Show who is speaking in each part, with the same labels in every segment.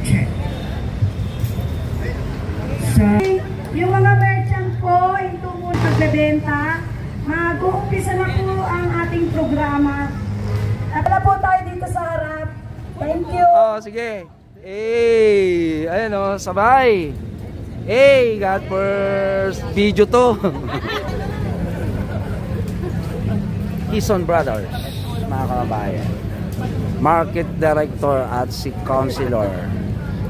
Speaker 1: check. So, yung mga merchant po, ito po pagbebenta. Mag-uumpisa na po ang ating programa. Tara po tayo dito sa harap. Thank you.
Speaker 2: Oh, sige. Hey, ayun o, sabay. Hey, God first video to. Hison Brothers, mga kababayan. Market Director at si Councilor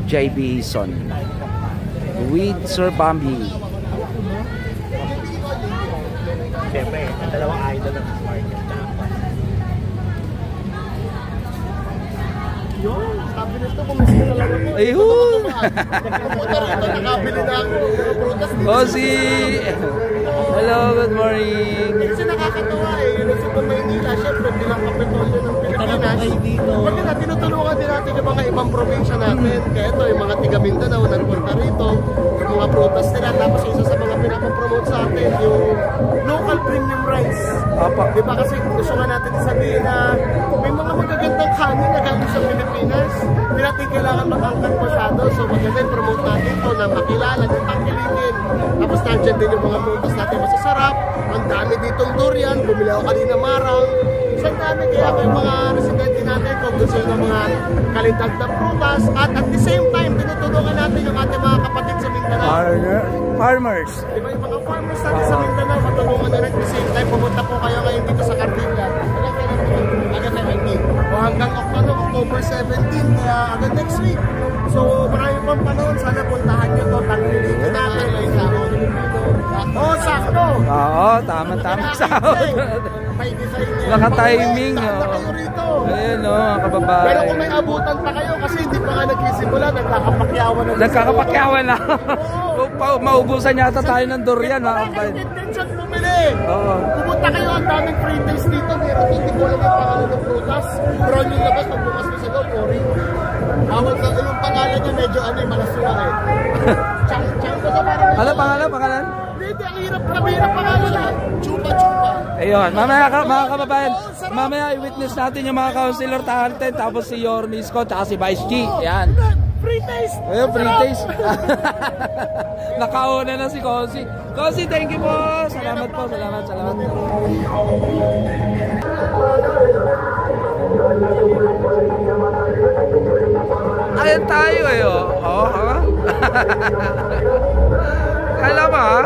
Speaker 2: JB Hison with Sir Bambi.
Speaker 3: Siyempre, ang dalawang idol ng market. Yung, sabi nito, kumisip na lang ako.
Speaker 2: Ayun!
Speaker 3: Pumunta rito, nakabili na ako ng prutas.
Speaker 2: Bossy! Hello, good morning!
Speaker 3: Kasi nakakatawa eh, yun sa Maynila, syempre, bilang kapitolyo ng Pilipinas. Pag na, tinutulungan din natin yung mga ibang probinsya natin. Kaya ito, yung mga tiga Mindanao, nagpunta rito, yung mga prutas nila. Tapos isa sa mga pinapapromote sa atin, yung local premium rice.
Speaker 2: Apa.
Speaker 3: Diba kasi gusto nga natin sabihin na may mga magagandang kanin na galing sa Pilipinas. Hindi natin kailangan mag-angkat masyado. So maganda promote natin ito na makilala, ng tangkilingin. Tapos nandiyan din yung mga prutas natin masasarap. Ang dami ditong durian. Bumili ako kanina marang. Isang dami kaya yung mga residente natin kung gusto yung mga kalidad na prutas. At the same time, tinutulungan natin yung ating mga kapatid sa Mindanao.
Speaker 2: Farmers.
Speaker 3: Diba yung mga farmers natin sa Mindanao, matulungan na rin. At the same time, pumunta po kayo ngayon dito sa Cardilla. Agad na o hanggang October 17, kaya agad next week. So marami pang panahon, sana puntahan nyo ito. Tangilito natin, may sahod. Oo, sakto.
Speaker 2: Oo, tama-tama sahod. Naka-timing. Ayun o, kababae.
Speaker 3: Pero kung may abutan pa kayo, kasi hindi pa nga nagsisimula, nagkakapakyawan na.
Speaker 2: Nagkakapakyawan na. Maubusan yata tayo ng durian.
Speaker 3: Intention bumili. Pumunta kayo, ang daming free taste dito. Meron hindi ko alam yung pangalan ng prutas. Pero yung labas, pagbukas mo sa loob, Cory. Awal sa yung pangalan niya, medyo ano yung malasura eh. Chang ko sa parang...
Speaker 2: Ano pangalan?
Speaker 3: Hindi, ang hirap pangalan na. Chupa.
Speaker 2: Ayun, mamaya mga kababayan, mamaya i-witness natin yung mga councilor tahantin, tapos si Yormisco, tsaka si Vice G. Yan.
Speaker 3: Free taste!
Speaker 2: Ayun, free taste. Nakauna na si Cosi. Cosi, thank you po. Salamat po, salamat. Ayan tayo eh, oh. Ha? Kala ba, ha?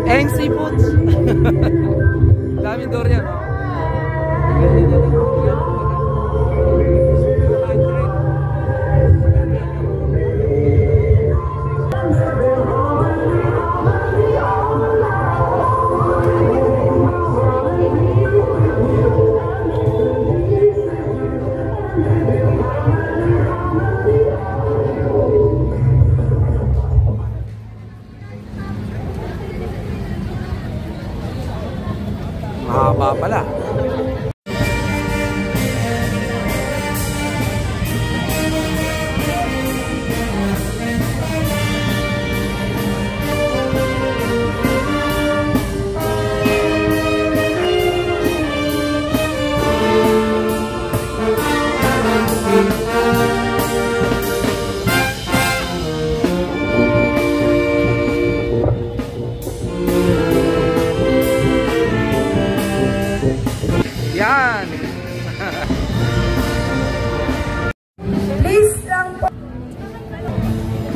Speaker 2: Eng seafoods. Daming durian, oh. Mahaba pala. Yan.
Speaker 1: Please lang po.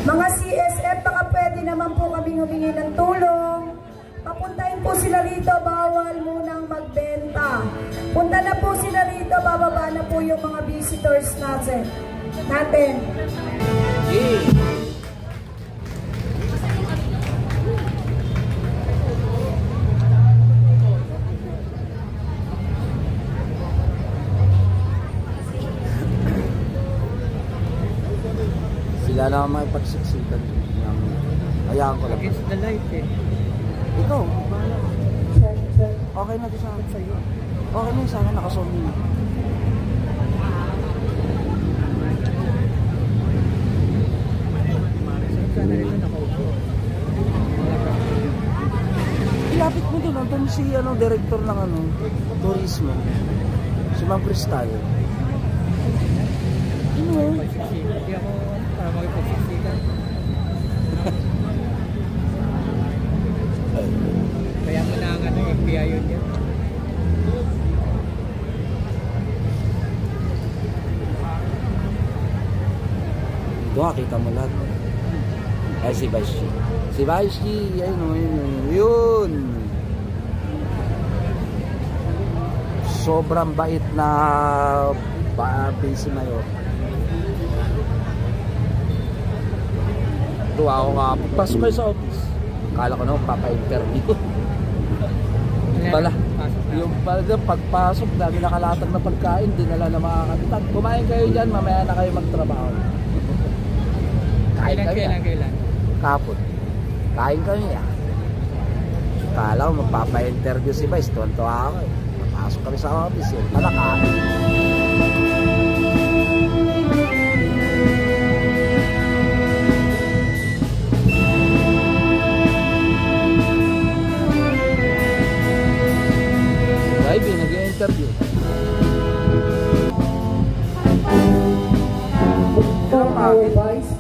Speaker 1: Mga CSF, baka pwede naman po kami humingi ng tulong. Papuntahin po sila rito, bawal munang magbenta. Punta na po sila rito, bababa na po yung mga visitors natin.
Speaker 2: Wala naman makipagsiksikan. Hayaan ko lang.
Speaker 4: Against the light eh.
Speaker 2: Ikaw, bahala. Okay na din sa akin sa'yo. Okay na sana nakasolve mo.
Speaker 4: Sana rin nakaupo.
Speaker 2: Ilapit mo doon. Nandun si director ng turismo. Si Ma'am Cristal.
Speaker 4: Hindi ako para makipagsiksikan. Kaya mo na ang FBI yun yan.
Speaker 2: Ito kita mo lahat. Si Baishi. Si Baishi, yun. Sobrang bait na busy mayor. Tuwa ako nga. Pasok kayo sa office. Akala ko naman papa-interview. Pala, yung pagpasok, dami nakalatag na pagkain, dinala na makakalitan. Kumain kayo dyan, mamaya na kayo magtrabaho. Kain kayo.
Speaker 4: Kailan?
Speaker 2: Kapon. Kain kayo yan. Akala ko magpapa-interview si Vice. Tuwan-tuwa ako eh. Pasok kami sa office yun. Pala kain. Nag-interview.
Speaker 1: Vice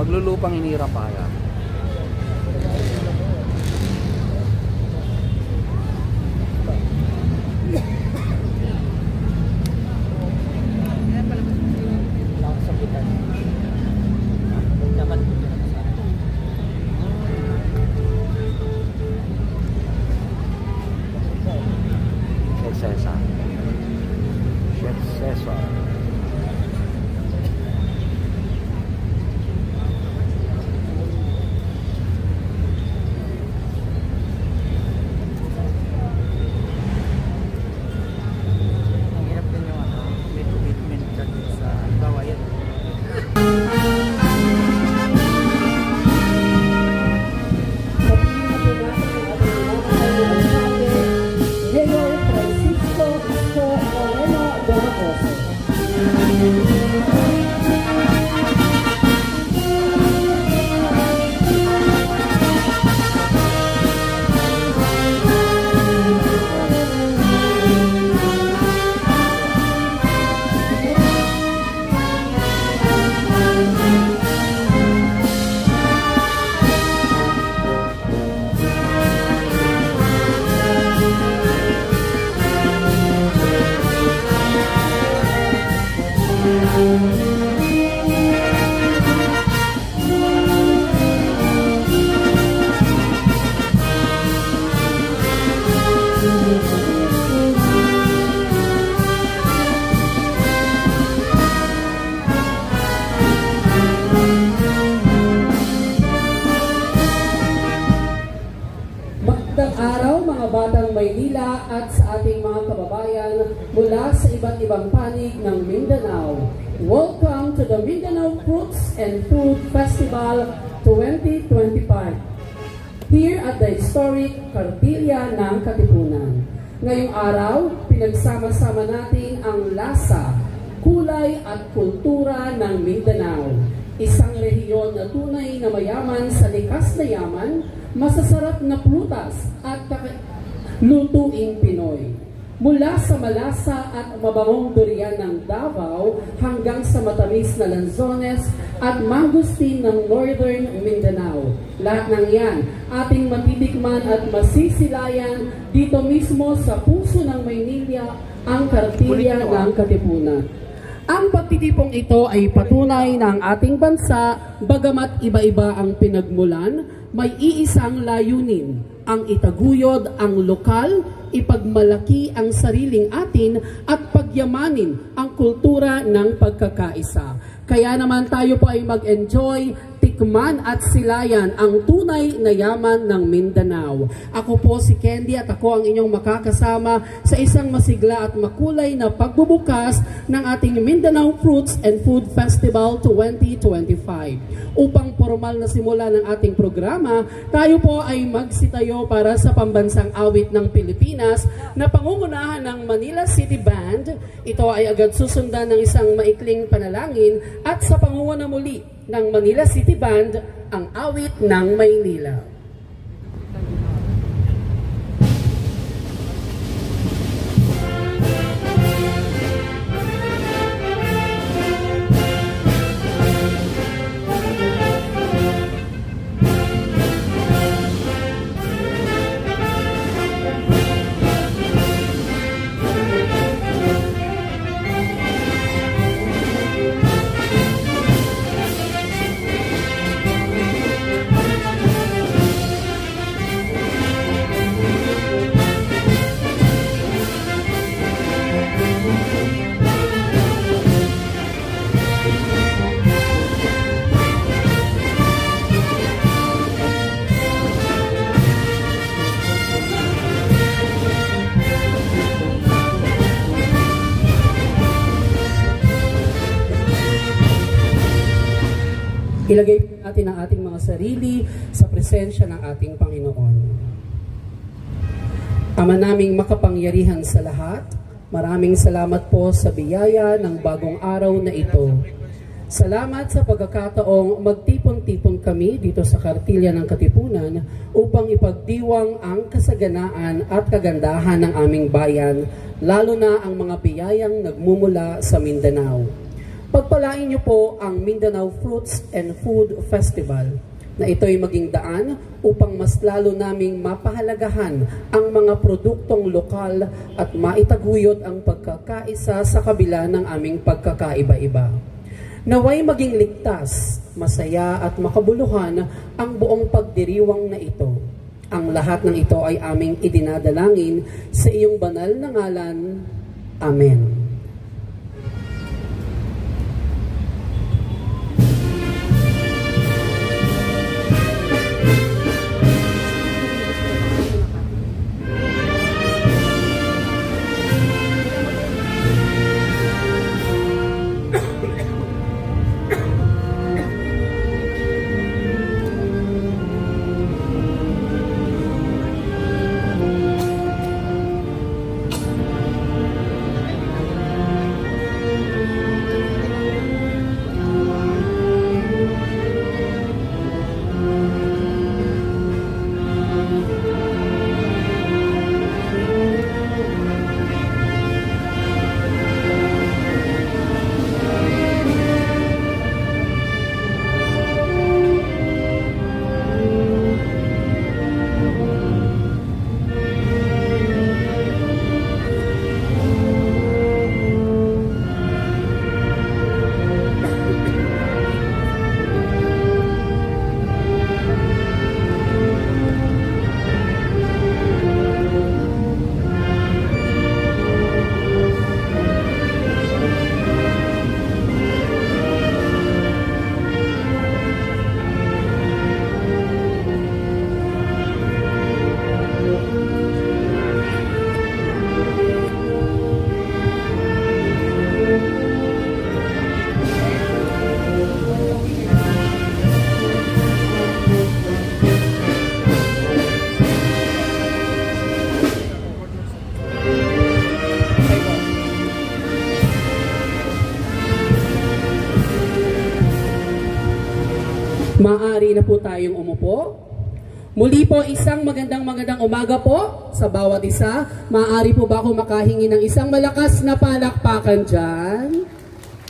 Speaker 2: Maglulupang inira pa yan.
Speaker 5: ng Maynila at sa ating mga kababayan mula sa iba't ibang panig ng Mindanao. Welcome to the Mindanao Fruits and Food Festival 2025 here at the historic Cartilla ng Katipunan. Ngayong araw, pinagsama-sama natin ang lasa, kulay at kultura ng Mindanao. Isang rehiyon na tunay na mayaman sa likas na yaman, masasarap na prutas at lutuing Pinoy. Mula sa malasa at mabangong durian ng Davao hanggang sa matamis na lanzones at mangustin ng Northern Mindanao. Lahat ng yan ating matitikman at masisilayan dito mismo sa puso ng Maynila, ang Cartilla ng Katipunan. Ang pagtitipong ito ay patunay ng ating bansa, bagamat iba-iba ang pinagmulan, may iisang layunin, ang itaguyod ang lokal, ipagmalaki ang sariling atin at pagyamanin ang kultura ng pagkakaisa. Kaya naman tayo po ay mag-enjoy, tikman at silayan ang tunay na yaman ng Mindanao. Ako po si Candy at ako ang inyong makakasama sa isang masigla at makulay na pagbubukas ng ating Mindanao Fruits and Food Festival 2025. Upang formal na simula ng ating programa, tayo po ay magsitayo para sa pambansang awit ng Pilipinas na pangungunahan ng Manila City Band. Ito ay agad susundan ng isang maikling panalangin at sa pangunguna muli ng Manila City Band, ang awit ng Maynila. Ilagay natin ang ating mga sarili sa presensya ng ating Panginoon. Ama naming makapangyarihan sa lahat, maraming salamat po sa biyaya ng bagong araw na ito. Salamat sa pagkakataong magtipon-tipon kami dito sa Cartilla ng Katipunan upang ipagdiwang ang kasaganaan at kagandahan ng aming bayan, lalo na ang mga biyayang nagmumula sa Mindanao. Pagpalain niyo po ang Mindanao Fruits and Food Festival na ito'y maging daan upang mas lalo naming mapahalagahan ang mga produktong lokal at maitaguyod ang pagkakaisa sa kabila ng aming pagkakaiba-iba. Naway maging ligtas, masaya at makabuluhan ang buong pagdiriwang na ito. Ang lahat ng ito ay aming idinadalangin sa iyong banal na ngalan. Amen. Maaari na po tayong umupo. Muli po, isang magandang umaga po sa bawat isa. Maaari po ba ako makahingi ng isang malakas na palakpakan dyan?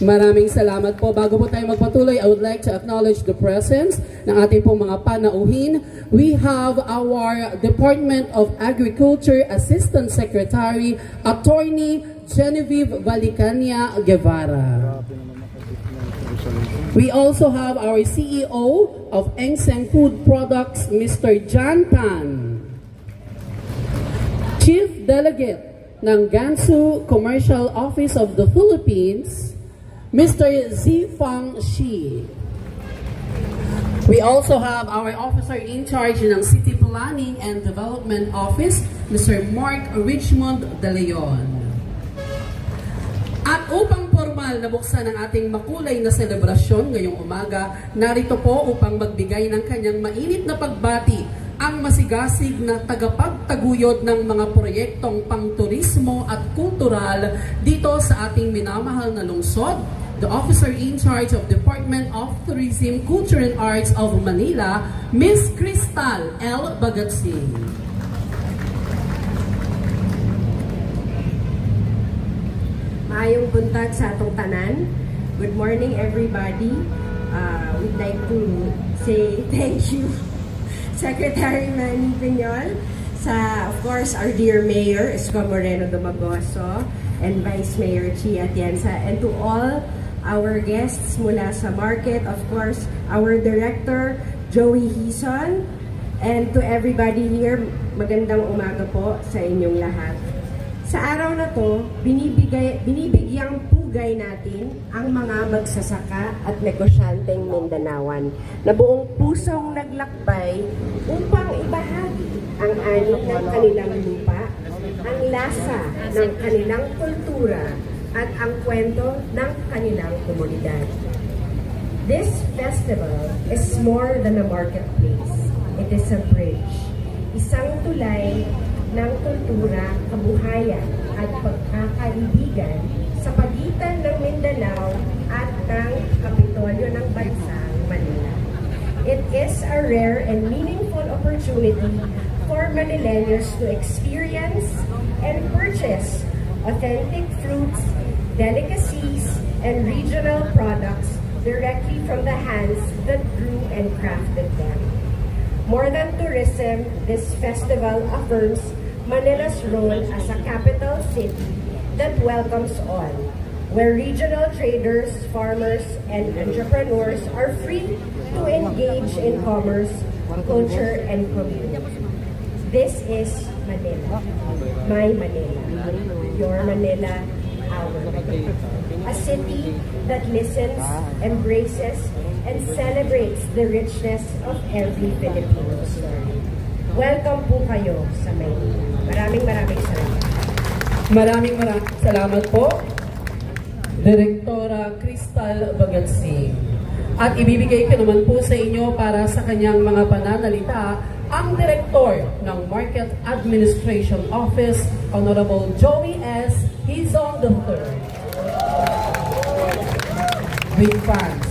Speaker 5: Maraming salamat po. Bago po tayo magpatuloy, I would like to acknowledge the presence ng ating pong mga panauhin. We have our Department of Agriculture Assistant Secretary, Attorney Genevieve Valicania Guevara. We also have our CEO of Engseng Food Products, Mr. John Tan. Chief Delegate ng Gansu Commercial Office of the Philippines, Mr. Zifang Shi. We also have our officer in charge ng City Planning and Development Office, Mr. Mark Richmond De Leon. At upang formal na buksan ang ating makulay na selebrasyon ngayong umaga, narito po upang magbigay ng kanyang mainit na pagbati ang masigasig na tagapagtaguyod ng mga proyektong pangturismo at kultural dito sa ating minamahal na lungsod, the Officer in charge of Department of Tourism, Culture and Arts of Manila, Ms. Cristal L. Bagatsing.
Speaker 6: Maayong buntag sa atong tanan. Good morning, everybody. We'd like to say thank you, Secretary Manny Piñol, of course, our dear Mayor, Isko Moreno Domagoso, and Vice Mayor Chia Atienza, and to all our guests mula sa market, of course, our Director, Joey Hison, and to everybody here, magandang umaga po sa inyong lahat. Sa araw na to, binibigyang pugay natin ang mga magsasaka at negosyanteng Mindanawan na buong pusong naglakbay upang ibahagi ang anit ng kanilang lupa, ang lasa ng kanilang kultura, at ang kwento ng kanilang komunidad. This festival is more than a marketplace. It is a bridge. Isang tulay ng kultura, kabuhayan at pagkakaibigan sa pagitan ng Mindanao at ng Kapitolyo ng bansang Manila. It is a rare and meaningful opportunity for Manileños to experience and purchase authentic fruits, delicacies, and regional products directly from the hands that grew and crafted them. More than tourism, this festival affirms Manila's role as a capital city that welcomes all, where regional traders, farmers, and entrepreneurs are free to engage in commerce, culture, and community. This is Manila, my Manila, your Manila, our Manila. A city that listens, embraces, and celebrates the richness of every Filipino story. Welcome po kayo sa Maynila. Maraming salamat.
Speaker 5: Maraming salamat po, Direktora Cristal Bagatsing. At ibibigay ko naman po sa inyo para sa kanyang mga pananalita ang Direktor ng Market Administration Office, Honorable Joey S. Hizon III. Big fans.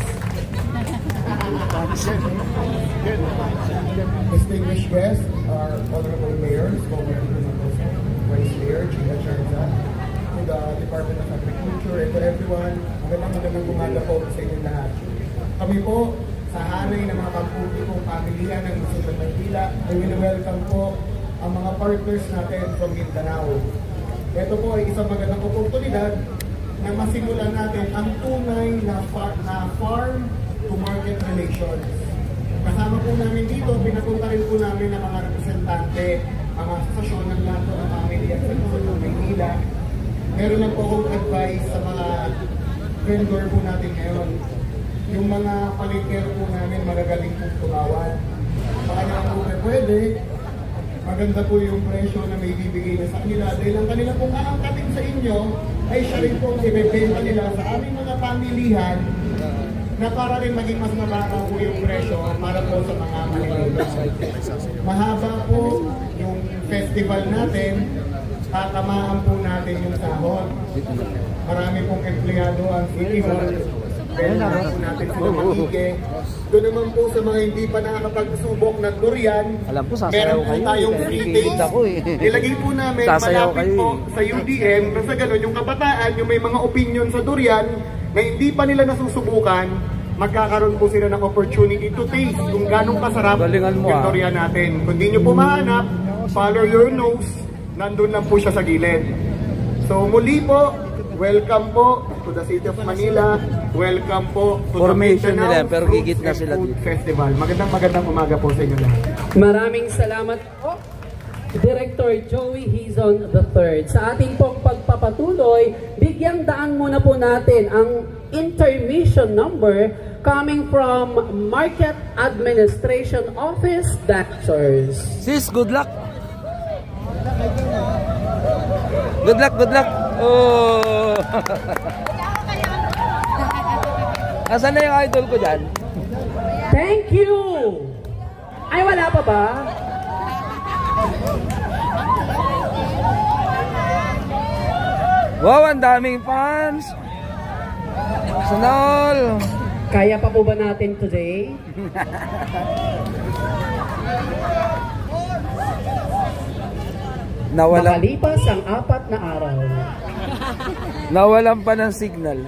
Speaker 3: Distinguished guests, our Honorable Mayor, Vice Mayor Chia Atienza, to the Department of Agriculture, and to everyone, magandang umaga po sa inyong lahat. Kami po, sa hanay ng mga kamputi kong pamilya ng Lungsod ng Maynila, ay welcome po ang mga partners natin from Mindanao. Ito po ay isang magandang oportunidad na masimulan natin ang tunay na farm-to-market relations. Kasama po namin dito, pinapunta rin po namin ang mga representante, mga stasyon ng lato ng pamilya sa Lungsod ng Maynila. Meron lang po akong advice sa mga vendor po natin ngayon. Yung mga palikero po namin magagaling pong tumawad. Baka naman po pwede, maganda po yung presyo na may bibigay na sa kanila. Dahil ang kanila pong aangkatin sa inyo ay siya rin pong ibebenta nila sa aming mga pamilihan na para rin maging mas mababa po yung presyo para po sa mga maliliit. Mahaba po yung festival natin, tatamaan po natin yung sahod. Marami pong empleyado ang City Hall. Bell na po natin sila Matige. Doon naman po sa mga hindi pa nakakapagsubok ng durian,
Speaker 2: Alam po, sasayaw
Speaker 3: meron po
Speaker 2: kayo.
Speaker 3: tayong free taste.
Speaker 2: Ako eh.
Speaker 3: Ilagay po namin
Speaker 2: Sasayaw
Speaker 3: malapit
Speaker 2: kayo
Speaker 3: po
Speaker 2: eh.
Speaker 3: sa UDM. Basta ganun, yung kabataan, yung may mga opinion sa durian na hindi pa nila nasusubukan, magkakaroon po sila ng opportunity to taste kung ganong kasarap
Speaker 2: Galingan mo,
Speaker 3: yung durian natin. Kung di nyo po mahanap, follow your nose, nandun lang po siya sa gilid. So muli po, welcome po to the City of Manila. Welcome po to
Speaker 2: Formation
Speaker 3: the
Speaker 2: nila,
Speaker 3: Mindanao
Speaker 2: pero
Speaker 3: Fruits
Speaker 2: gigit na
Speaker 3: and
Speaker 2: sila
Speaker 3: Food
Speaker 2: dito.
Speaker 3: Festival. Magandang umaga po sa inyo lahat.
Speaker 5: Maraming salamat po, Director Joey Hizon III. Sa ating pong pagpapatuloy, bigyang daan muna po natin ang intermission number coming from Market Administration Office Dancers.
Speaker 2: Sis, good luck. Good luck, good luck. Oh. Asan na yung idol ko dyan?
Speaker 5: Thank you! Ay, wala pa ba?
Speaker 2: Wow, ang daming fans. Sana all.
Speaker 5: Kaya pa po ba natin today? Makalipas ang 4 na araw.
Speaker 2: Nawalan pa ng signal.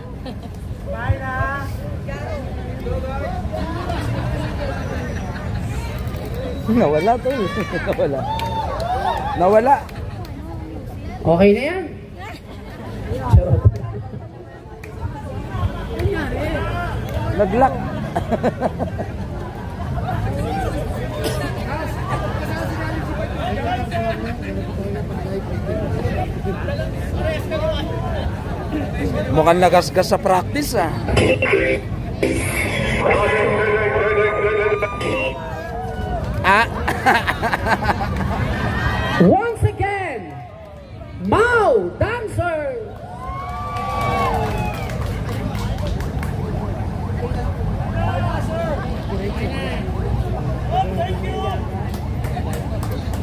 Speaker 2: Nawala to. Nawala.
Speaker 5: Okay na yan. Charot.
Speaker 2: Nag-lock. Mukhang nagasgas sa practice ah.
Speaker 5: Once again, Mau Dancers!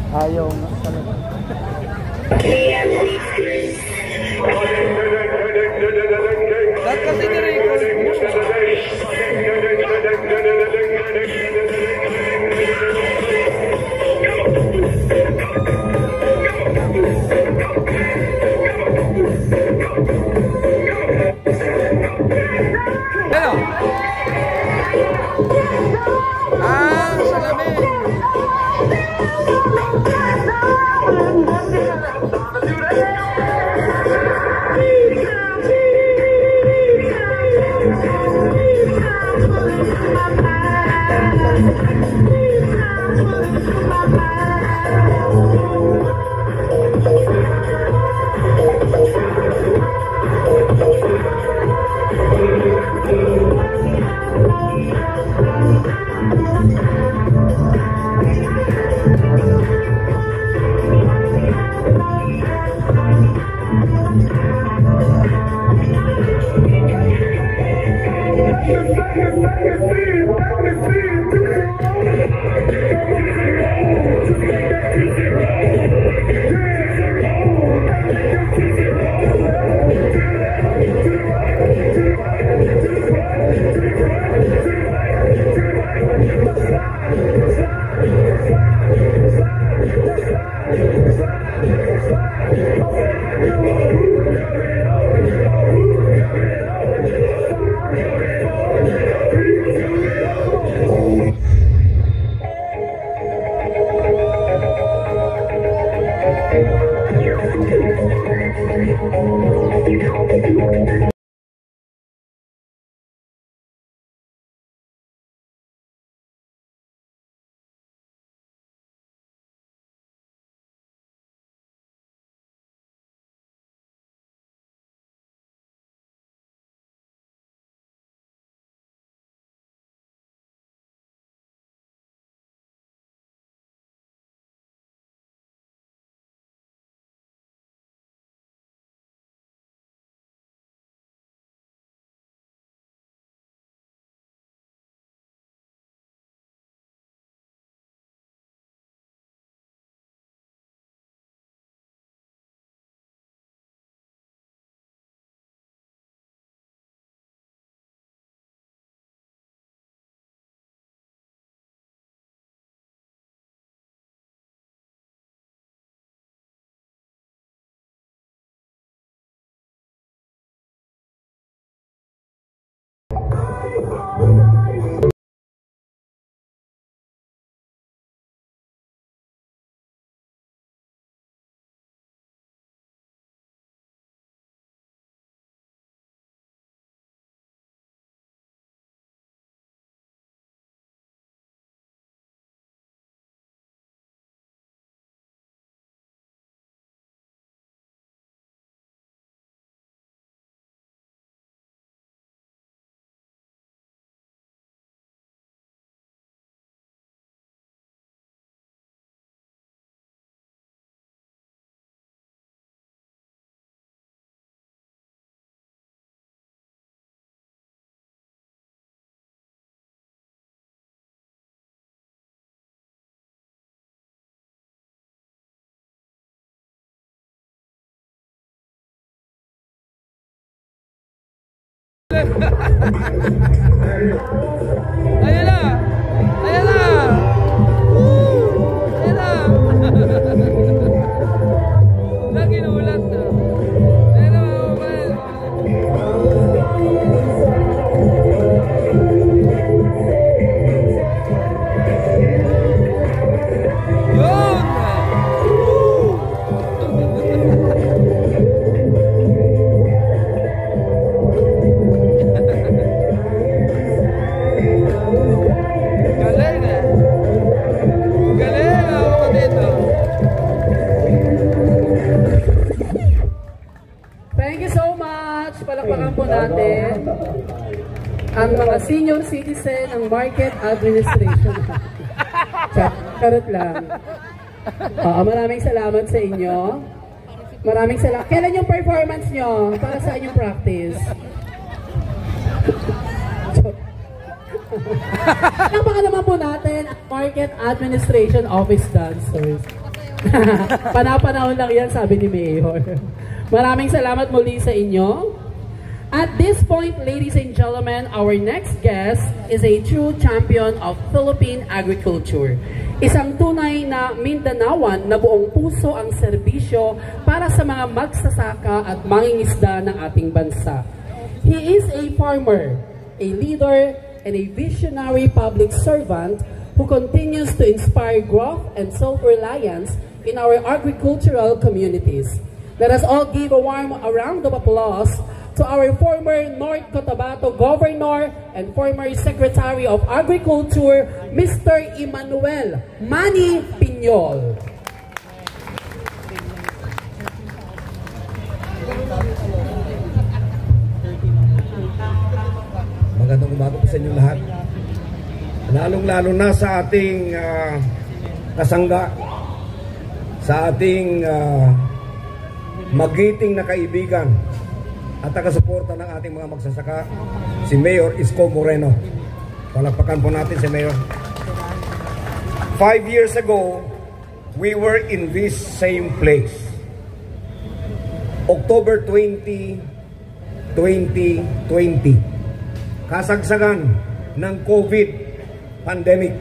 Speaker 2: Ayaw nga talaga. Ba't kasi nirecord mo? Ano? Salamin. Ayan na! Ayan na! Woo! Ayan na! Naginulat na. Ayan na mga kababayan. Yun! Galing eh! Galing ako dito!
Speaker 5: Thank you so much. Palakpakan po natin ang mga senior citizen ng market administration. Charot lang. Maraming salamat sa inyo. Maraming salamat. Kailan yung performance nyo? Para saan yung practice? Palakpakan naman po natin ang market administration office dancers. Panapanahon lang yan, sabi ni Mayor. Maraming salamat muli sa inyo. At this point, ladies and gentlemen, our next guest is a true champion of Philippine agriculture. Isang tunay na Mindanaoan na buong puso ang serbisyo para sa mga magsasaka at mangingisda ng ating bansa. He is a farmer, a leader, and a visionary public servant who continues to inspire growth and self-reliance in our agricultural communities. Let us all give a warm round of applause to our former North Cotabato Governor and former Secretary of Agriculture, Mr. Emmanuel Manny Piñol.
Speaker 7: Magandang umaga po sa inyong lahat. Lalong-lalo na sa ating kasangga, sa ating magiting na kaibigan at taga-suporta ng ating mga magsasaka, si Mayor Isko Moreno. Palakpakan po natin si Mayor. 5 years ago, we were in this same place. October 20, 2020. Kasagsagan ng COVID pandemic.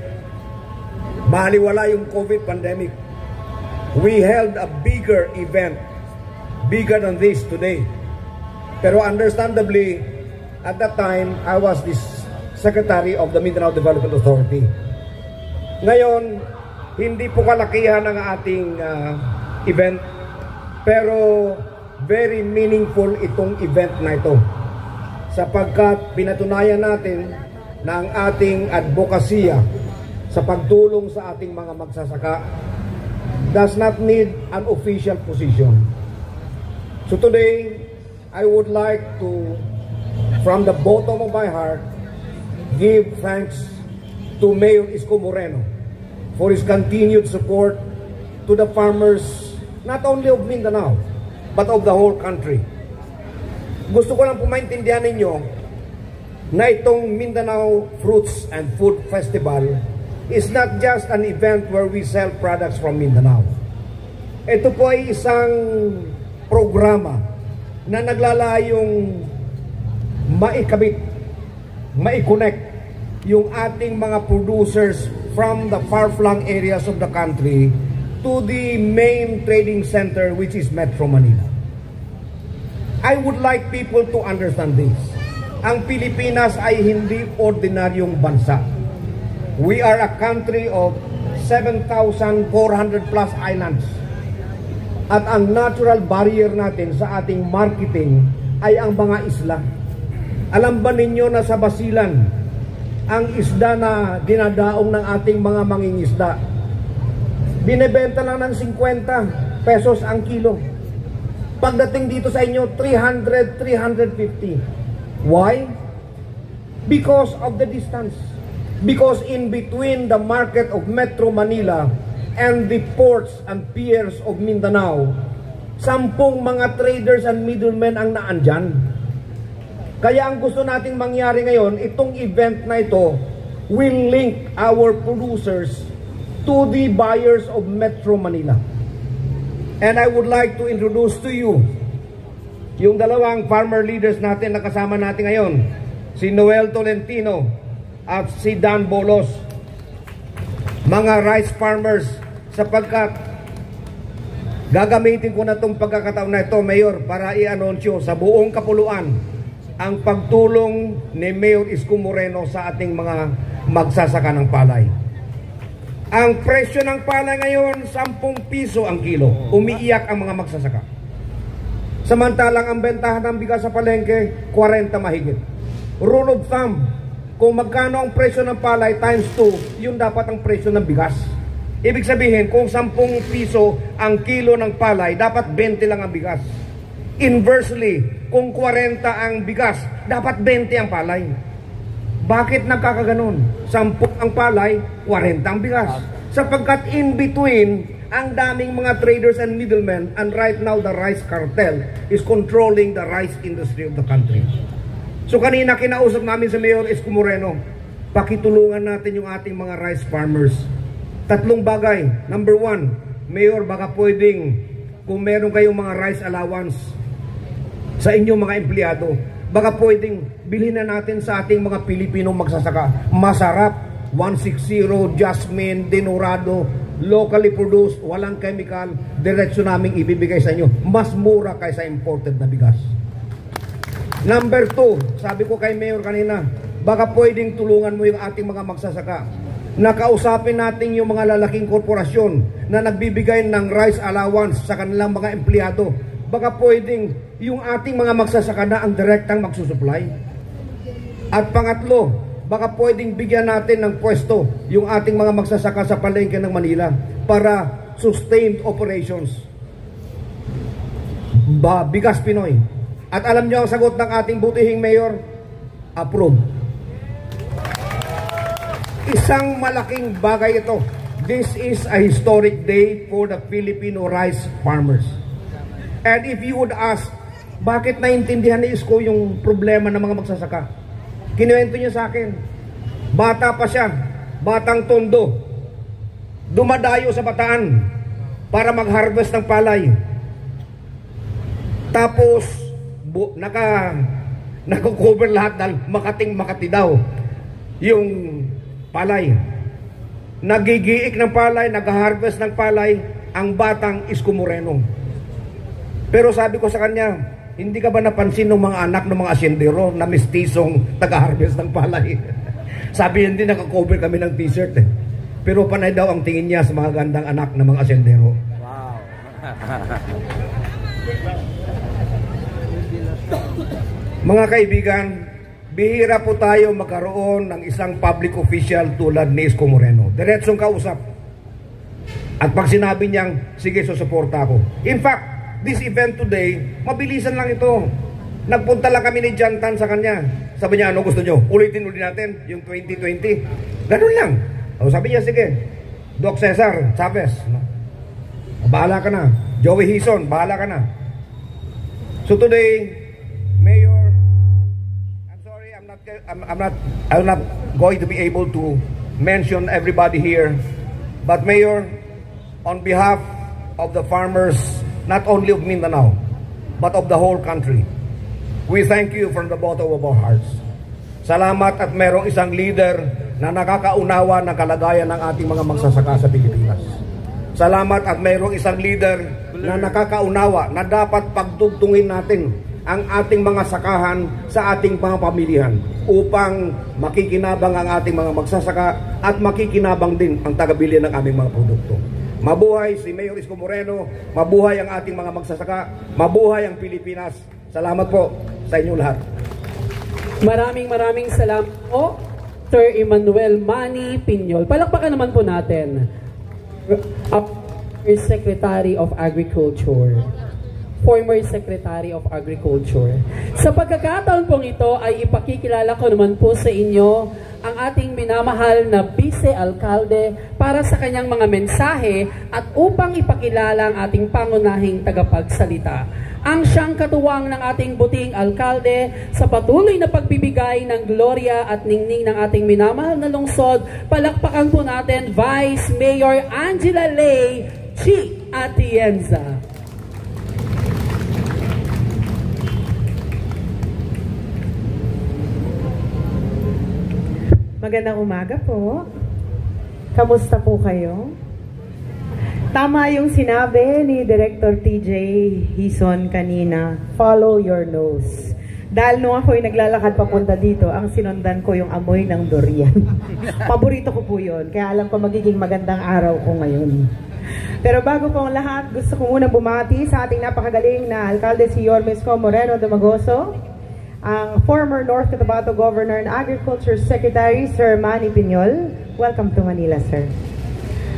Speaker 7: Baliwala yung COVID pandemic. We held a bigger event, bigger than this today. Pero understandably, at that time, I was the Secretary of the Mindanao Development Authority. Ngayon, hindi po kalakihan ang ating event, pero very meaningful itong event na ito. Sapagkat pinatunayan natin na ang ating advokasya sa pagtulong sa ating mga magsasaka does not need an official position. So today, I would like to, from the bottom of my heart, give thanks to Mayor Isko Moreno for his continued support to the farmers, not only of Mindanao, but of the whole country. Gusto ko lang po maintindihan ninyo na itong Mindanao Fruits and Food Festival is not just an event where we sell products from Mindanao. Ito po ay isang programa na naglalayong maikabit, maiconnect yung ating mga producers from the far-flung areas of the country to the main trading center, which is Metro Manila. I would like people to understand this. Ang Pilipinas ay hindi ordinaryong bansa. We are a country of 7,400 plus islands. At ang natural barrier natin sa ating marketing ay ang mga isla. Alam ba ninyo na sa Basilan, ang isda na dinadaong ng ating mga mangingisda, binebenta lang ng 50 pesos ang kilo. Pagdating dito sa inyo, 300, 350. Why? Because of the distance. Because in between the market of Metro Manila and the ports and piers of Mindanao, 10 mga traders and middlemen ang naandyan. Kaya ang gusto nating mangyari ngayon, itong event na ito will link our producers to the buyers of Metro Manila. And I would like to introduce to you yung dalawang farmer leaders natin na kasama natin ngayon, si Noel Tolentino at si Dan Bolos, mga rice farmers, sapagkat gagamitin ko na itong pagkakataon na ito, Mayor, para i-anunsyo sa buong kapuluan ang pagtulong ni Mayor Isko Moreno sa ating mga magsasaka ng palay. Ang presyo ng palay ngayon, 10 piso ang kilo. Umiiyak ang mga magsasaka. Samantalang ang bentahan ng bigas sa palengke, 40 mahigit. Rule of thumb, kung magkano ang presyo ng palay times 2, yun dapat ang presyo ng bigas. Ibig sabihin, kung 10 piso ang kilo ng palay, dapat 20 lang ang bigas. Inversely, kung 40 ang bigas, dapat 20 ang palay. Bakit nagkakaganon? 10 ang palay, 40 ang bigas. Sapagkat in between, ang daming mga traders and middlemen, and right now the rice cartel is controlling the rice industry of the country. So kanina kinausap namin sa Mayor Isko Moreno, pakitulungan natin yung ating mga rice farmers. 3 bagay. Number 1, Mayor, baka pwedeng kung meron kayong mga rice allowance sa inyong mga empleyado, baka pwedeng bilhin na natin sa ating mga Pilipinong magsasaka. Masarap, 160, Jasmine, Denurado, locally produced, walang chemical, diretso naming ibibigay sa inyo. Mas mura kaysa imported na bigas. Number 2, sabi ko kay Mayor kanina, baka pwedeng tulungan mo yung ating mga magsasaka. Nakausapin natin yung mga lalaking korporasyon na nagbibigay ng rice allowance sa kanilang mga empleyado. Baka pwedeng yung ating mga magsasaka na ang direktang magsusupply. At pangatlo, baka pwedeng bigyan natin ng pwesto yung ating mga magsasaka sa palengke ng Manila para sustained operations. Bigas Pinoy. At alam nyo ang sagot ng ating butihing Mayor? Approve. Isang malaking bagay ito. This is a historic day for the Filipino rice farmers. And if you would ask, bakit naintindihan ni Isko yung problema ng mga magsasaka? Kinuwento niya sa akin. Bata pa siya, batang tondo, dumadayo sa Bataan para mag-harvest ng palay. Tapos, naka-cover lahat dahil Makati daw yung palay. Nagigiik ng palay, nag-harvest ng palay ang batang Isko Moreno. Pero sabi ko sa kanya, hindi ka ba napansin ng mga anak ng mga asyendero na mistisong taga-harvest ng palay? Sabi hindi, naka-cover kami ng t-shirt eh. Pero panay daw ang tingin niya sa mga gandang anak ng mga asyendero.
Speaker 2: Wow.
Speaker 7: Mga kaibigan, bihira po tayo magkaroon ng isang public official tulad ni Isko Moreno. Diretsong kausap. At pag sinabi niyang, sige, susuporta ako. In fact, this event today, mabilisan lang ito. Nagpunta lang kami ni Jantan sa kanya. Sabi niya, ano gusto nyo? Ulitin natin yung 2020. Ganun lang. O, sabi niya, sige. Doc Cesar Chavez, bahala ka na. Joey Hison, bahala ka na. So today, Mayor, I'm sorry, I'm not going to be able to mention everybody here. But Mayor, on behalf of the farmers, not only of Mindanao, but of the whole country, we thank you from the bottom of our hearts. Salamat at merong isang leader na nakakaunawa ng kalagayan ng ating mga magsasaka sa Pilipinas. Salamat at merong isang leader na nakakaunawa na dapat pagtugtungin natin ang ating mga sakahan sa ating mga pamilihan upang makikinabang ang ating mga magsasaka at makikinabang din ang tagabili ng aming mga produkto. Mabuhay si Mayor Isko Moreno, mabuhay ang ating mga magsasaka, mabuhay ang Pilipinas. Salamat po sa inyo lahat.
Speaker 5: Maraming salamat po, Sir Emmanuel Manny Piñol. Palakpakan naman po natin Secretary of Agriculture. Former Secretary of Agriculture. Sa pagkakataon pong ito ay ipakikilala ko naman po sa inyo ang ating minamahal na Vice-Alcalde para sa kanyang mga mensahe at upang ipakilala ang ating pangunahing tagapagsalita. Ang siyang katuwang ng ating buting alkalde sa patuloy na pagbibigay ng gloria at ningning ng ating minamahal na lungsod. Palakpakan po natin Vice Mayor Angela Ley Chi Atienza.
Speaker 8: Magandang umaga po. Kamusta po kayo? Tama yung sinabi ni Director TJ Hison kanina, follow your nose. Dahil nung ako'y naglalakad papunta dito, ang sinundan ko yung amoy ng durian. Paborito ko po yun, kaya alam ko magiging magandang araw ko ngayon. Pero bago po ang lahat, gusto ko muna bumati sa ating napakagaling na alkalde si Yorme Isko Moreno Dumagoso, ang former North Cotabato Governor and Agriculture Secretary, Sir Manny Piñol. Welcome to Manila, sir.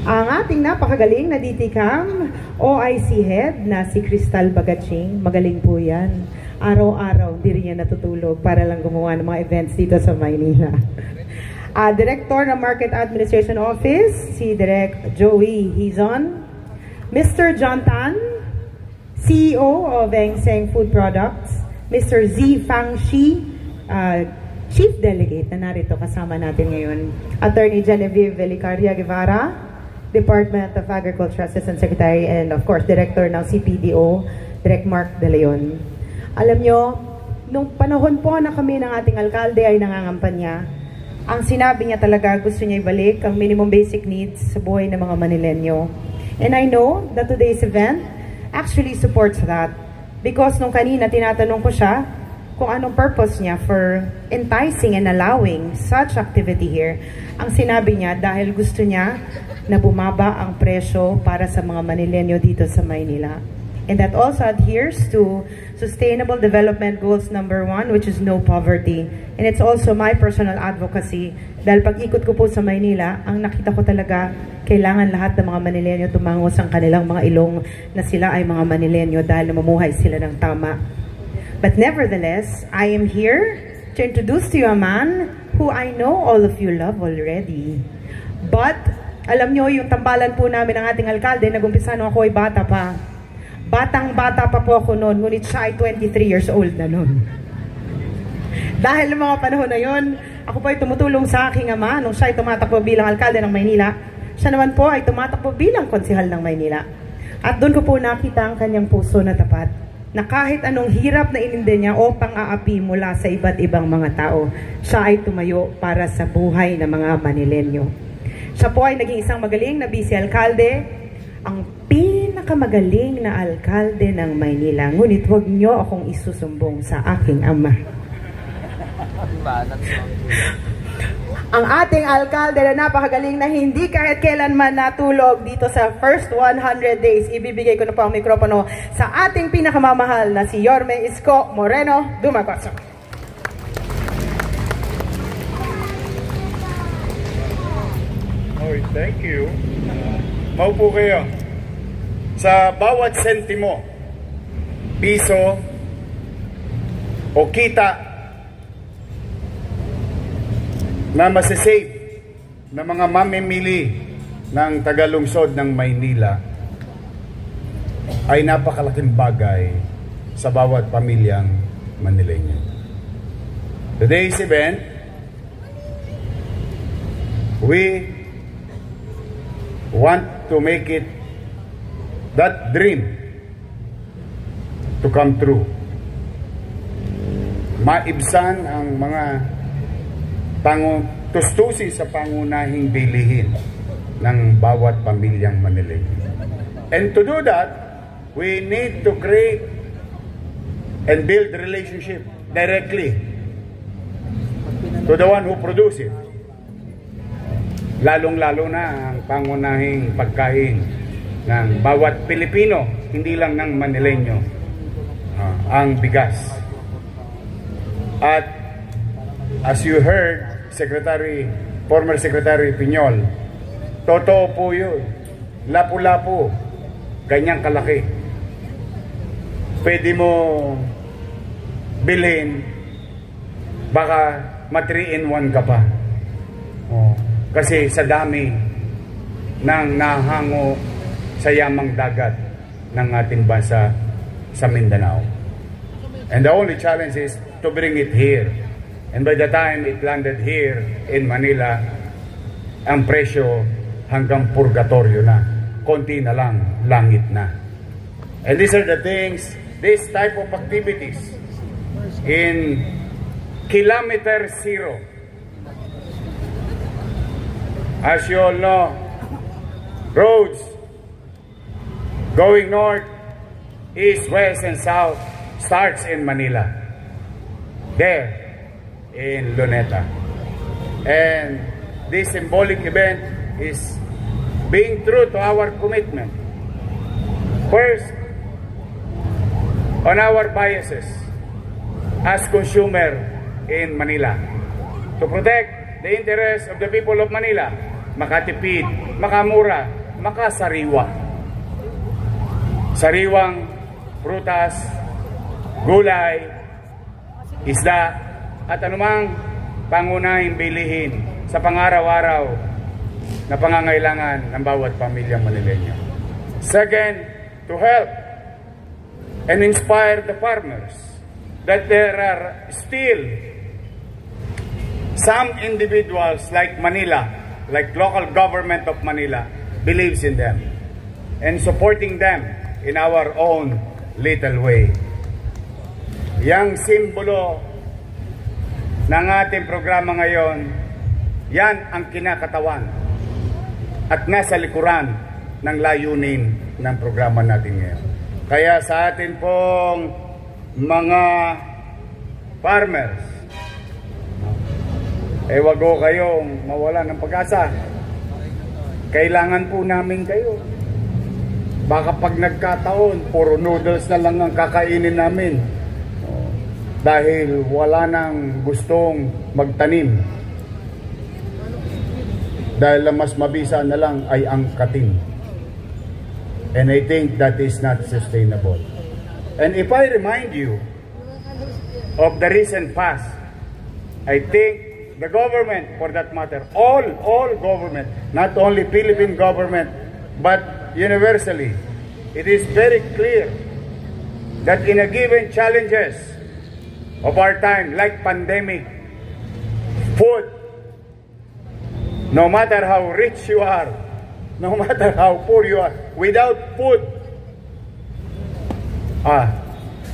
Speaker 8: Ang ating napakagaling na DTCAM OIC Head na si Crystal Bagaching. Magaling po yan. Araw-araw, hindi rin niya natutulog para lang gumawa ng mga events dito sa Maynila. Director ng Market Administration Office, si Direk Joey Hizon. Mr. John Tan, CEO of Engseng Food Products. Mr. Z Fangshi, Chief Delegate na narito kasama natin ngayon. Attorney Genevieve Velicaria Guevara, Department of Agriculture Assistant Secretary, and of course, Director ng CPDO, Direk Mark De Leon. Alam nyo, nung panahon po na kami ng ating alkalde ay nangangampanya, ang sinabi niya talaga gusto niya ibalik ang minimum basic needs sa buhay ng mga Manilenyo. And I know that today's event actually supports that. Because nung kanina tinatanong ko siya kung anong purpose niya for enticing and allowing such activity here, ang sinabi niya dahil gusto niya na bumaba ang presyo para sa mga Manilenyo dito sa Maynila. And that also adheres to Sustainable Development Goals number 1, which is no poverty. And it's also my personal advocacy dahil pag-ikot ko po sa Maynila, ang nakita ko talaga, kailangan lahat ng mga Manilenyo tumangos ang kanilang mga ilong na sila ay mga Manilenyo dahil namumuhay sila ng tama. But nevertheless, I am here to introduce to you a man who I know all of you love already. But, alam nyo, yung tambalan po namin ng ating alkalde, nag-umpisa nung ako ay bata pa. Batang-bata pa po ako noon, ngunit siya ay 23 years old na noon. Dahil ng mga panahon na yon, ako po ay tumutulong sa aking ama nung siya ay tumatakbo bilang alkalde ng Maynila. Siya naman po ay tumatakbo bilang konsehal ng Maynila. At doon ko po nakita ang kanyang puso na tapat, na kahit anong hirap na ininde niya o pang-aapi mula sa iba't ibang mga tao, siya ay tumayo para sa buhay ng mga Manilenyo. Siya po ay naging isang magaling na vice-alkalde, ang pinakamagaling na alkalde ng Maynila. Ngunit huwag niyo akong isusumbong sa aking ama. Ang ating alkalde na napakagaling na hindi kahit kailanman natulog dito sa first 100 days. Ibibigay ko na po ang mikropono sa ating pinakamamahal na si Yorme Isko Moreno Dumagoso.
Speaker 9: Okay, thank you. Maupo kayo. Sa bawat sentimo, piso o kita na masisave ng mga mamimili ng tagalungsod ng Maynila ay napakalaking bagay sa bawat pamilyang Manileño. Today's event, we want to make it that dream to come true. Maibsan ang mga tustusin sa pangunahing bilihin ng bawat pamilyang Manileño. And to do that, we need to create and build relationship directly to the one who produces it. Lalong-lalo na ang pangunahing pagkain ng bawat Pilipino, hindi lang ng Manileño, ang bigas. At as you heard, former Secretary Piñol, totoo po yun. Lapu-lapu, ganyang kalaki. Pwede mo bilhin, baka ma-3-in-1 ka pa. Kasi sa dami ng nahango sa yamang dagat ng ating bansa sa Mindanao. And the only challenge is to bring it here. And by the time it landed here in Manila, ang presyo hanggang purgatorio na. Konti na lang, langit na. And these are the things, this type of activities in kilometer zero As you all know, roads going north, east, west, and south starts in Manila. There, in Luneta. And this symbolic event is being true to our commitment. First, on our biases as consumer in Manila, to protect the interests of the people of Manila, makatipid, makamura, makasariwa. Sariwang prutas, gulay, isda, at anumang pangunahing bilihin sa pangaraw-araw na pangangailangan ng bawat pamilyang Manileño. Second, to help and inspire the farmers that there are still some individuals like Manila, like local government of Manila, believes in them and supporting them in our own little way. Yang simbolo ng ating programa ngayon, yan ang kinakatawan at nasa likuran ng layunin ng programa natin ngayon. Kaya sa atin pong mga farmers, wag ko kayong mawala ng pag-asa. Kailangan po namin kayo. Baka pag nagkataon, puro noodles na lang ang kakainin namin. Dahil wala nang gustong magtanim. Dahil mas mabisa na lang ay angkatin. And I think that is not sustainable. And if I remind you of the recent past, I think the government, for that matter, all government, not only Philippine government, but universally, it is very clear that in a given challenges of our time, like pandemic, food, no matter how rich you are, no matter how poor you are, without food,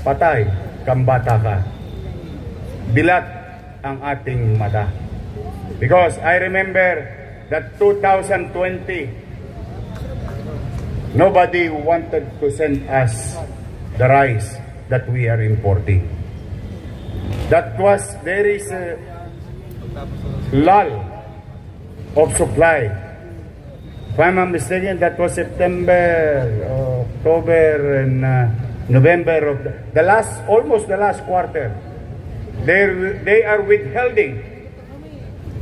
Speaker 9: patay, kambata ka. Bilat ang ating mata. Because I remember that 2020, nobody wanted to send us the rice that we are importing. There is a lull of supply. If I'm not mistaken, that was September, October, and November of almost the last quarter. They are withholding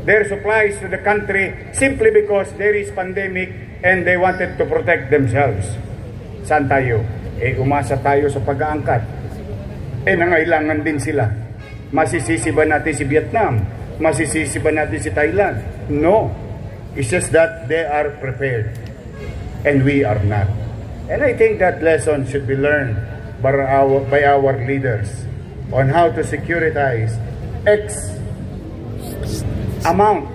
Speaker 9: their supplies to the country simply because there is pandemic and they wanted to protect themselves. Saan tayo? Umasa tayo sa pag-aangkat. Nangailangan din sila. Masisisi ba natin si Vietnam? Masisisi ba natin si Thailand? No. It's just that they are prepared and we are not. And I think that lesson should be learned by our leaders on how to securitize X amount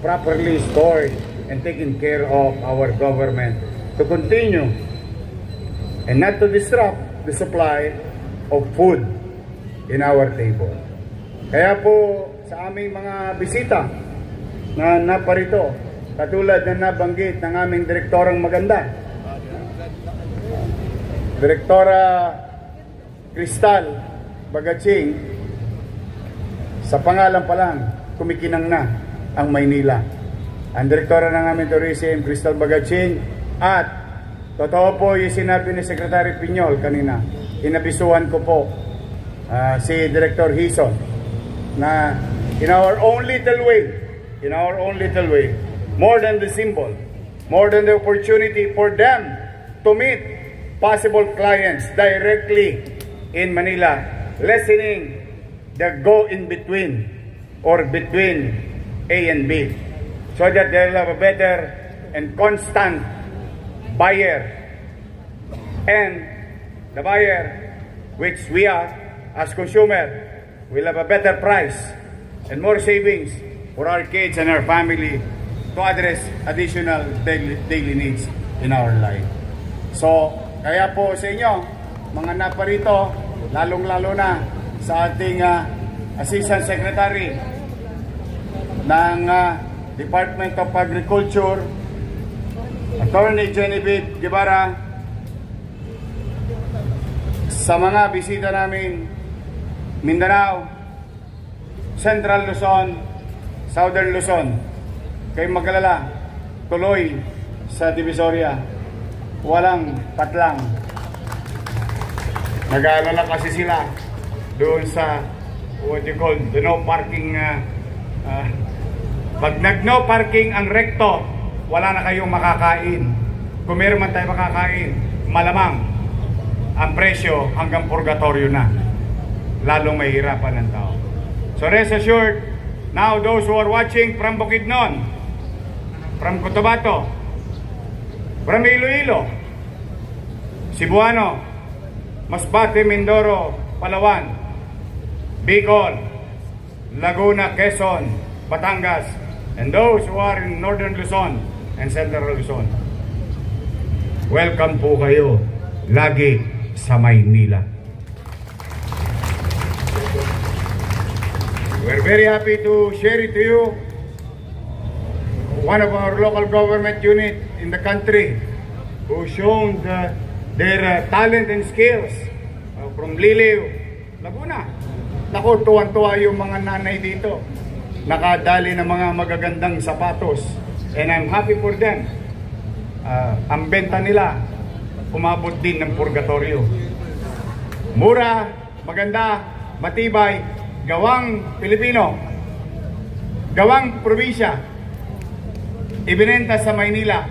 Speaker 9: properly stored and taken care of our government to continue and not to disrupt the supply of food in our table. Kaya po sa aming mga bisita na naparito, katulad na nabanggit ng aming direktorang maganda, Direktora Cristal Bagaching, sa pangalan pa lang, kumikinang na ang Maynila. Ang direktora ng aming tourism, Cristal Bagaching, at totoo po yung sinabi ni Secretary Piñol kanina, inabisuhan ko po si Director Hison na in our own little way, more than the symbol, more than the opportunity for them to meet possible clients directly in Manila, lessening the go-in-between or between A and B, so that they'll have a better and constant buyer, and the buyer, which we are as consumer, will have a better price and more savings for our kids and our family to address additional daily needs in our life. So, kaya po sa inyo, mga naparito, lalong-lalo na sa ating Assistant Secretary ng Department of Agriculture, Attorney Genevieve Guevara, sa mga bisita namin, Mindanao, Central Luzon, Southern Luzon, kayo mag-alala, tuloy sa Divisoria, walang patlang. Nag-aalala kasi sila doon sa what you call the no parking. Pag nag-no parking ang rekto, wala na kayong makakain. Kung meron man tayo makakain, malamang ang presyo hanggang purgatorio na. Lalong mahirapan ng tao. So rest assured, now those who are watching from Bukidnon, from Cotabato, from Iloilo, Cebuano, Masbate, Mindoro, Palawan, Bicol, Laguna, Quezon, Batangas, and those who are in Northern Luzon and Central Luzon. Welcome po kayo lagi sa Maynila. We're very happy to share it to you. One of our local government unit in the country who shown their talent and skills from Liliw, Laguna. Naku, tuwan-tuwa yung mga nanay dito. Nakadali ng mga magagandang sapatos. And I'm happy for them. Ang benta nila, umabot din ng purgatorio. Mura, maganda, matibay, gawang Pilipino, gawang probinsya, ibinenta sa Maynila.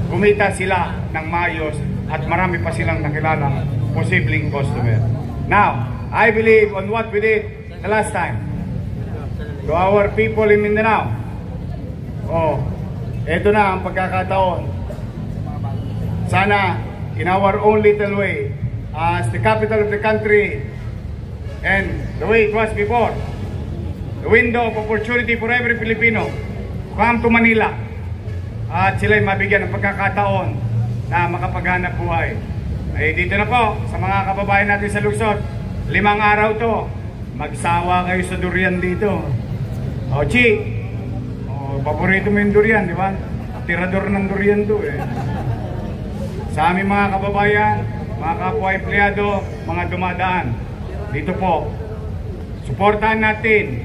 Speaker 9: Kumita sila ng maayos at marami pa silang nakilalang posibleng customer. Now, I believe on what we did the last time to our people in Mindanao. Oh, eto na ang pagkakataon. Sana in our own little way, as the capital of the country and the way it was before, the window of opportunity for every Filipino come to Manila at sila'y mabigyan ng pagkakataon na makapaghanap buhay. Ay dito na po sa mga kababayan natin sa Lungsod, 5 araw to, magsawa kayo sa durian dito. O Chi, paborito mo yung durian, di ba? Tirador ng durian to eh. Sa aming mga kababayan, mga kapwa empleyado, mga dumadaan, dito po, suportahan natin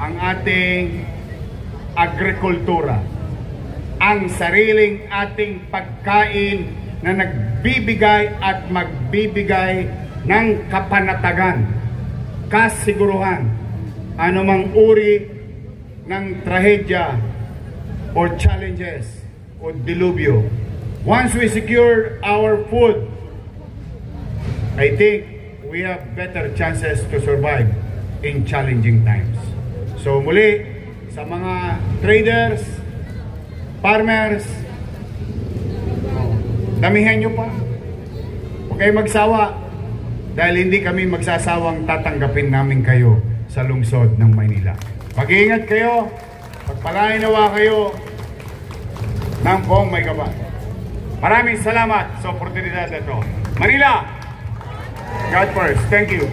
Speaker 9: ang ating agrikultura, ang sariling ating pagkain na nagbibigay at magbibigay ng kapanatagan, kasiguruhan, anumang uri ng trahedya or challenges o dilubyo. Once we secure our food, I think we have better chances to survive in challenging times. So muli, sa mga traders, farmers, damihan nyo pa. Huwag kayo magsawa dahil hindi kami magsasawang tatanggapin namin kayo sa lungsod ng Maynila. Mag-iingat kayo, pagpalain nawa kayo ng buong may gabay. Maraming salamat sa oportunidad na ito. Manila, God first. Thank you.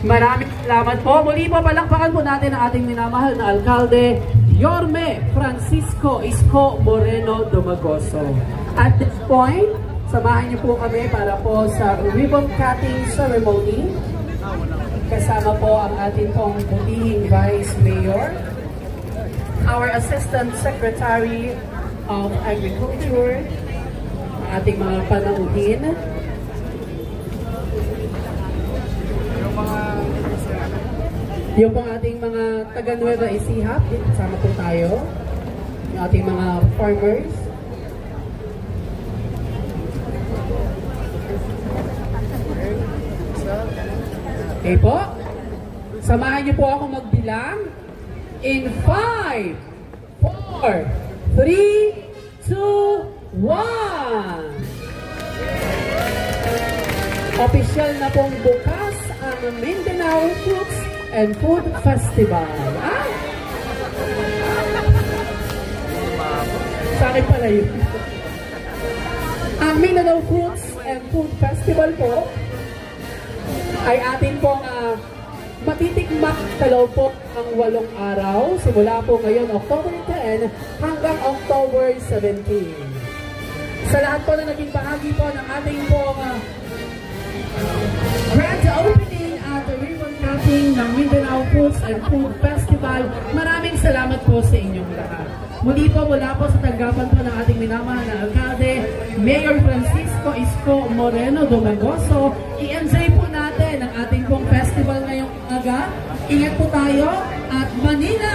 Speaker 5: Maraming salamat po. Muli po palakpakan po natin ang ating minamahal na alkalde, Yorme Francisco Isko Moreno Domagoso. At this point, samahan niyo po kami para po sa ribbon cutting ceremony. Kasama po ang ating pong butihing Vice Mayor, our Assistant Secretary of Agriculture, ang ating mga panauhin, yung pong ating mga taga Nueva Ecija, kasama po tayo, yung ating mga farmers. Okay po, samahan niyo po ako magbilang in 5, 4, 3, 2, 1. Opisyal na pong bukas ang Mindanao Fruits and Food Festival. Sa akin pala yun. Ang Mindanao Fruits and Food Festival po ay atin pong Matitikmak sa loob po ang 8 araw, simula po ngayon October 10 hanggang October 17. Sa lahat po na naging bahagi po ng ating pong grand opening at ribbon cutting ng Mindanao Foods and Food Festival, maraming salamat po sa inyong lahat. Muli po mula po sa tanggapan po ng ating minamahal na alkalde, Mayor Francisco Isko Moreno Domagoso, i-enjoy po natin ang ating pong festival ngayong aga. Ingat po tayo at Manila